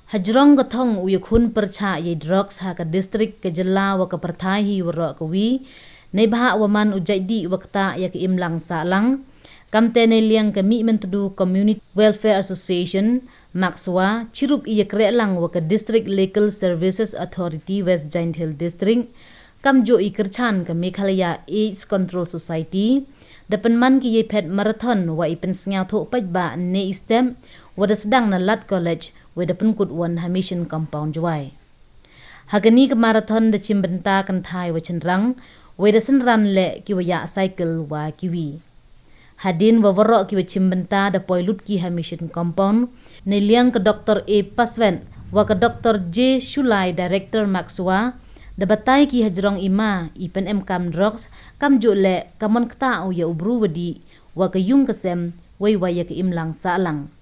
Hajrong gathong uyakun percha ye drugs ha ka district ke jela wa ka perthai hi wara ka wi nei bha waman ujaidi wakta ya ke imlang salang kamte nei liang ka mi mentudu community welfare association makswa chirup iya krelang wa ka district legal services authority west giant hill district kamjo ikerchan ka Meghalaya AIDS control society dapan man ki ye pet marathon wa ipen sngau tho pajba ne istem wada sedang na lat college wada penkut wan ha mission compound jwai hagani ke marathon de chimbenta kan thai wa chenrang wada senran le ki wa ya cycle wa kiwi hadin wa waro ki wa chimbenta da poilut ki ha mission compound ne liang ke Dr. A Paswen wa ke Dr. J Shulai director makswa da batai ki hajrong ima ipen kam drugs kam jo le kamon kta o ya ubru wadi wa ke yung kesem wai wa ya ke imlang salang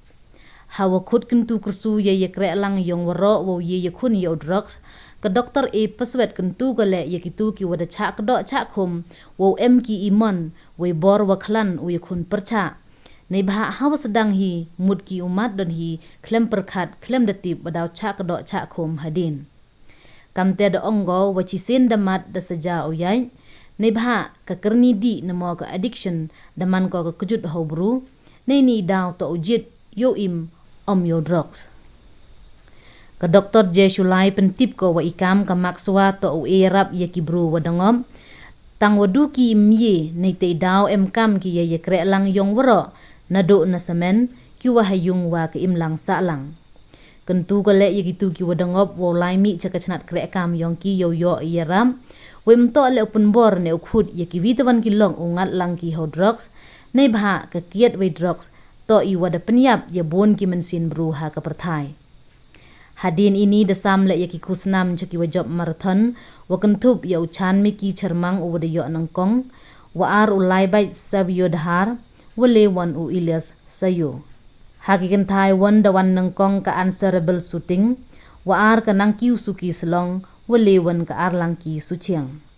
hawa khut kentu kursu ye ye kre lang yong waro wo ye ye khun yo drugs ke Dr. A Paswet kentu gale ye kitu ki wada cha kdo cha khum wo ki imon we bor wa khlan u ye khun percha nei bha hawa sedang hi mut ki umat don hi klem perkhat klem datip badau cha kdo cha khum hadin kamte da onggo wa chisin damat da saja oyai nei bha ka kerni di namo ka addiction daman ko ka kujut hobru nei ni daw to ujit yo im yo drugs ka Dr. J Shulai pentip ko wa ikam ka makswa to o erap ye kibru wadangom tang wadu ki imye nei te daw kam ki ye kre lang yong waro nado na semen ki wa hayung wa ka imlang salang kentu kale ye gitu ki wadangop wo lai mi cha ka chnat kre kam yong ki yo yo yeram wem to le open bor ne ukhut ye ki witawan ki long ungat lang ki ho drugs nei bha ka kiet we drugs to i wada penyap ye bon ki mensin bru ha ka perthai hadin ini desam le ye ki kusnam cha ki wajab marathon wa kentup ye uchan mi ki charmang u wada yo nangkong wa ar ulai bai savio dhar wa le wan u Ilyas sayo hakikan thai wan da wan nangkong ka answerable shooting wa ar ka nang kiu suki slong wa le wan ka ar lang ki suchiang